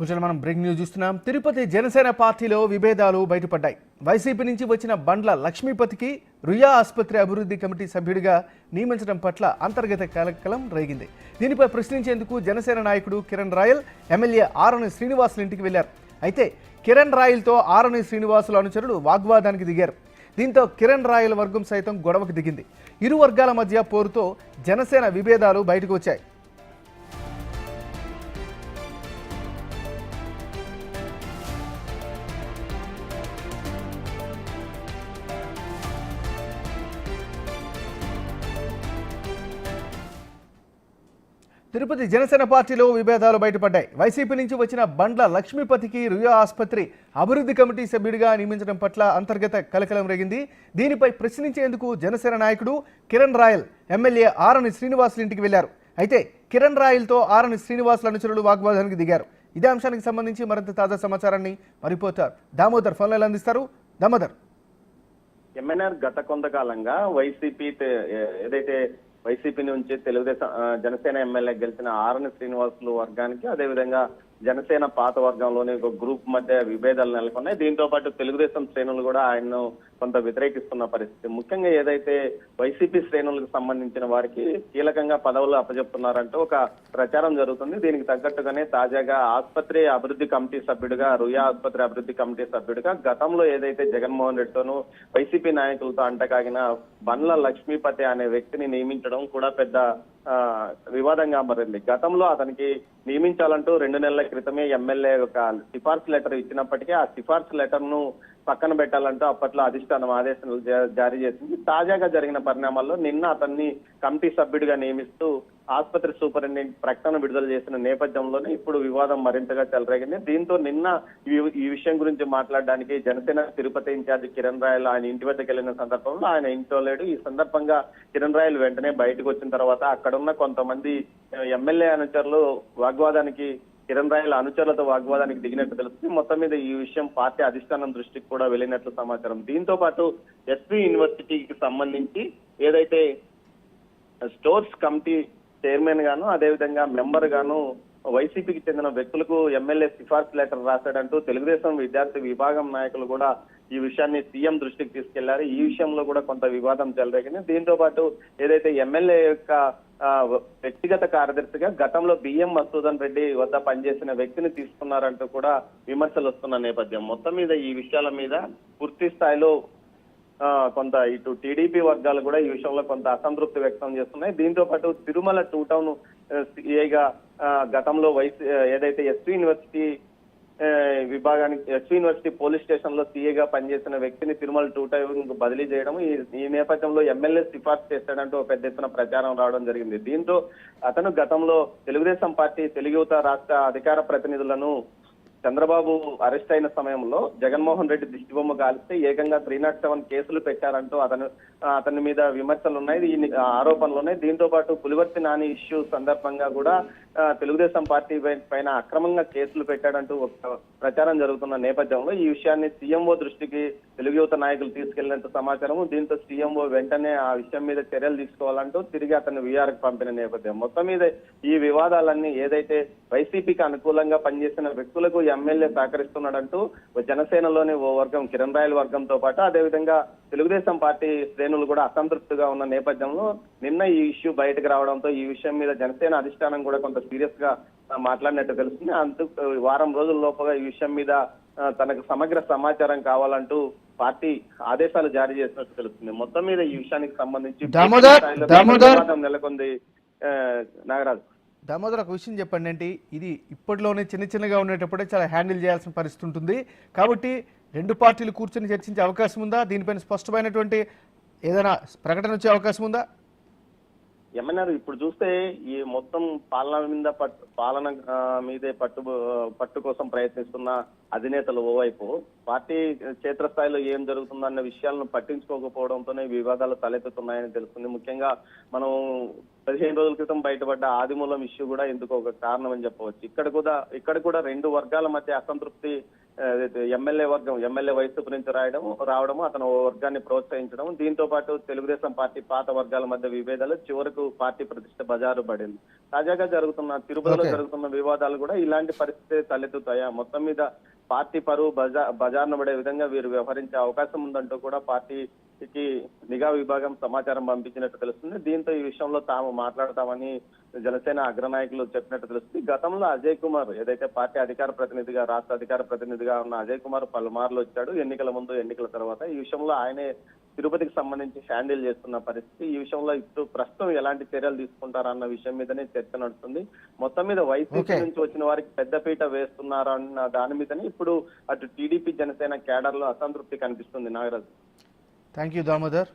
మనం breaking news చూస్తున్నాం. తిరుపతి జనసేన పార్టీలో విభేదాలు బయటపడ్డాయి. వైసీపీ నుంచి వచ్చిన బండ్ల లక్ష్మీపతికి రుయా ఆసుపత్రి అభివృద్ధి కమిటీ సభ్యుడిగా నియమించడం పట్ల అంతర్గత కలకలం రేగింది. దీనిపై ప్రశ్నించేందుకు జనసేన నాయకుడు కిరణ్ రాయల్ ఎమ్మెల్యే ఆరణి శ్రీనివాసులు ఇంటికి వెళ్లారు. అయితే కిరణ్ రాయల్తో ఆరణి శ్రీనివాసులు అనుచరులు వాగ్వాదానికి దిగారు. దీంతో కిరణ్ రాయల్ వర్గం సైతం గొడవకు దిగింది. ఇరు వర్గాల మధ్య పోరుతో జనసేన విభేదాలు బయటకు వచ్చాయి. తిరుపతి జనసేన పార్టీలో విభేదాలు బయటపడ్డాయి. వైసీపీ నుంచి వచ్చిన బండ్ల లక్ష్మీపతికి రుయా ఆసుపత్రి అభివృద్ధి కమిటీ సభ్యుడిగా నియమించడం పట్ల అంతర్గత కలకలం రేగింది. దీనిపై ప్రశ్నించేందుకు జనసేన నాయకుడు కిరణ్ రాయల్ ఎమ్మెల్యే ఆరణి శ్రీనివాసులు ఇంటికి వెళ్లారు. అయితే కిరణ్ రాయల్తో ఆరణి శ్రీనివాసుల అనుచరులు వాగ్వాదానికి దిగారు. ఇదే అంశానికి సంబంధించి మరింత తాజా సమాచారాన్ని మా రిపోర్టర్ దామోదర్ ఫోన్లో అందిస్తారు. దామోదర్, ఎంఎన్ఆర్ గత కొంతకాలంగా ఏదైతే వైసీపీ నుంచి తెలుగుదేశం జనసేన ఎమ్మెల్యే గెలిచిన ఆరణి శ్రీనివాసులు వర్గానికి, అదేవిధంగా జనసేన పాత వర్గంలోని ఒక గ్రూప్ మధ్య విభేదాలు నెలకొన్నాయి. దీంతో పాటు తెలుగుదేశం శ్రేణులు కూడా ఆయన్ను కొంత వ్యతిరేకిస్తున్న పరిస్థితి. ముఖ్యంగా ఏదైతే వైసీపీ శ్రేణులకు సంబంధించిన వారికి కీలకంగా పదవులు అప్పచెప్తున్నారంటూ ఒక ప్రచారం జరుగుతుంది. దీనికి తగ్గట్టుగానే తాజాగా ఆసుపత్రి అభివృద్ధి కమిటీ సభ్యుడిగా, రుయా ఆసుపత్రి అభివృద్ధి కమిటీ సభ్యుడిగా గతంలో ఏదైతే జగన్మోహన్ రెడ్డితోనూ వైసీపీ నాయకులతో అంటకాగిన బండ్ల లక్ష్మీపతి అనే వ్యక్తిని నియమించడం కూడా పెద్ద వివాదంగా మారింది. గతంలో అతనికి నియమించాలంటూ 2 నెలల క్రితమే ఎమ్మెల్యే ఒక సిఫార్సు లెటర్ ఇచ్చినప్పటికీ ఆ సిఫార్సు లెటర్ ను పక్కన పెట్టాలంటూ అప్పట్లో అధిష్టానం ఆదేశాలు జారీ చేసింది. తాజాగా జరిగిన పరిణామాల్లో నిన్న అతన్ని కమిటీ సభ్యుడిగా నియమిస్తూ ఆసుపత్రి సూపరింటెండెంట్ ప్రకటన విడుదల చేసిన నేపథ్యంలోనే ఇప్పుడు వివాదం మరింతగా చెలరేగింది. దీంతో నిన్న ఈ విషయం గురించి మాట్లాడడానికి జనసేన తిరుపతి ఇన్ఛార్జి కిరణ్ రాయల్ ఆయన ఇంటి వద్దకు వెళ్లిన సందర్భంలో ఆయన ఇంట్లో లేడు. ఈ సందర్భంగా కిరణ్ రాయల్ వెంటనే బయటకు వచ్చిన తర్వాత అక్కడున్న కొంతమంది ఎమ్మెల్యే అనుచరులు కిరణ్ రాయల్ అనుచరులతో వాగ్వాదానికి దిగినట్టు తెలుస్తుంది. మొత్తం మీద ఈ విషయం పార్టీ అధిష్టానం దృష్టికి కూడా వెళ్ళినట్లు సమాచారం. దీంతో పాటు ఎస్వి యూనివర్సిటీకి సంబంధించి ఏదైతే స్టోర్స్ కమిటీ చైర్మన్ గాను, అదేవిధంగా మెంబర్ గాను వైసీపీకి చెందిన వ్యక్తులకు ఎమ్మెల్యే సిఫార్సు లెటర్ రాశాడంటూ తెలుగుదేశం విద్యార్థి విభాగం నాయకులు కూడా ఈ విషయాన్ని సీఎం దృష్టికి తీసుకెళ్లారు. ఈ విషయంలో కూడా కొంత వివాదం చెలరేగింది. దీంతో పాటు ఏదైతే ఎమ్మెల్యే యొక్క వ్యక్తిగత కార్యదర్శిగా గతంలో బిఎం మసూదన్ రెడ్డి వద్ద పనిచేసిన వ్యక్తిని తీసుకున్నారంటూ కూడా విమర్శలు వస్తున్న నేపథ్యం. మొత్తం మీద ఈ విషయాల మీద పూర్తి స్థాయిలో కొంత ఇటు టీడీపీ వర్గాలు కూడా ఈ విషయంలో కొంత అసంతృప్తి వ్యక్తం చేస్తున్నాయి. దీంతో పాటు తిరుమల 2 టౌన్ సిఐగా గతంలో ఏదైతే SV university SV university police station లో సీఏగా పనిచేసిన వ్యక్తిని తిరుమల 2 టౌన్ బదిలీ చేయడం, ఈ నేపథ్యంలో ఎమ్మెల్యే సిఫార్సు చేస్తాడంటూ పెద్ద ఎత్తున ప్రచారం రావడం జరిగింది. దీంతో అతను గతంలో తెలుగుదేశం పార్టీ తెలుగు యువత రాష్ట్ర అధికార ప్రతినిధులను చంద్రబాబు అరెస్ట్ అయిన సమయంలో జగన్మోహన్ రెడ్డి దిష్టిబొమ్మ కాలిస్తే ఏకంగా 307 కేసులు పెట్టారంటూ అతని మీద విమర్శలు ఉన్నాయి, ఈ ఆరోపణలు ఉన్నాయి. దీంతో పాటు పులివర్తి నాని ఇష్యూ సందర్భంగా కూడా తెలుగుదేశం పార్టీ పైన అక్రమంగా కేసులు పెట్టాడంటూ ఒక ప్రచారం జరుగుతున్న నేపథ్యంలో ఈ విషయాన్ని సీఎంఓ దృష్టికి తెలుగు యువత నాయకులు తీసుకెళ్లినట్టు సమాచారము. దీంతో సీఎంఓ వెంటనే ఆ విషయం మీద చర్యలు తీసుకోవాలంటూ తిరిగి అతన్ని వీఆర్కి పంపిన నేపథ్యం. మొత్తం మీద ఈ వివాదాలన్నీ ఏదైతే వైసీపీకి అనుకూలంగా పనిచేసిన వ్యక్తులకు ఎమ్మెల్యే సహకరిస్తున్నాడంటూ జనసేనలోని ఓ వర్గం కిరణ్ రాయల్ వర్గంతో పాటు అదేవిధంగా తెలుగుదేశం పార్టీ శ్రేణులు కూడా అసంతృప్తిగా ఉన్న నేపథ్యంలో నిన్న ఈ ఇష్యూ బయటకు రావడంతో ఈ విషయం మీద జనసేన అధిష్టానం కూడా కొంత సీరియస్ గా మాట్లాడినట్టు తెలుస్తుంది. అందుకు వారం రోజుల లోపుగా ఈ విషయం మీద తనకు సమగ్ర సమాచారం కావాలంటూ పార్టీ ఆదేశాలు జారీ చేసినట్టు తెలుస్తుంది. మొత్తం మీద ఈ విషయానికి సంబంధించి నెలకొంది. నాగరాజు, దామోదర్, ఒక విషయం చెప్పండి. ఏంటి ఇది? ఇప్పటిలోనే చిన్నగా ఉండేటప్పుడే చాలా హ్యాండిల్ చేయాల్సిన పరిస్థితి ఉంటుంది కాబట్టి 2 పార్టీలు కూర్చొని చర్చించే అవకాశం ఉందా? దీనిపైన స్పష్టమైనటువంటి ఏదైనా ప్రకటన వచ్చే అవకాశం ఉందా? ఏమన్నారు ఇప్పుడు చూస్తే ఈ మొత్తం పాలన మీదే పట్టు కోసం ప్రయత్నిస్తున్న అధినేతలు ఓవైపు, పార్టీ క్షేత్రస్థాయిలో ఏం జరుగుతుందన్న విషయాలను పట్టించుకోకపోవడంతోనే వివాదాలు తలెత్తుతున్నాయని తెలుస్తుంది. ముఖ్యంగా మనం 15 రోజుల క్రితం బయటపడ్డ ఆదిమూలం ఇష్యూ కూడా ఎందుకు ఒక కారణం అని చెప్పవచ్చు. ఇక్కడ కూడా 2 వర్గాల మధ్య అసంతృప్తి ఎమ్మెల్యే వైసీపీ నుంచి రావడము అతను ఓ వర్గాన్ని ప్రోత్సహించడం, దీంతో పాటు తెలుగుదేశం పార్టీ పాత వర్గాల మధ్య విభేదాలు, చివరకు పార్టీ ప్రతిష్ట బజారు పడింది. తాజాగా తిరుపతిలో జరుగుతున్న వివాదాలు కూడా ఇలాంటి పరిస్థితి తలెత్తుతాయా, మొత్తం మీద పార్టీ పరువు బజార్ను పడే విధంగా వీరు వ్యవహరించే అవకాశం ఉందంటూ కూడా పార్టీకి నిఘా విభాగం సమాచారం పంపించినట్టు తెలుస్తుంది. దీంతో ఈ విషయంలో తాము మాట్లాడతామని జనసేన అగ్రనాయకులు చెప్పినట్టు తెలుస్తుంది. గతంలో అజయ్ కుమార్ ఏదైతే పార్టీ రాష్ట్ర అధికార ప్రతినిధిగా ఉన్న అజయ్ కుమార్ పలుమార్లు వచ్చాడు, ఎన్నికల ముందు ఎన్నికల తర్వాత. ఈ విషయంలో ఆయనే తిరుపతికి సంబంధించి హ్యాండిల్ చేస్తున్న పరిస్థితి. ఈ విషయంలో ఇప్పుడు ప్రస్తుతం ఎలాంటి చర్యలు తీసుకుంటారన్న విషయం మీదనే చర్చ నడుస్తుంది. మొత్తం మీద వైసీపీ నుంచి వచ్చిన వారికి పెద్దపీట వేస్తున్నారన్న దాని మీదనే ఇప్పుడు అటు టీడీపీ జనసేన క్యాడర్ లో అసంతృప్తి కనిపిస్తుంది. నాగరాజు. Thank you Damodar.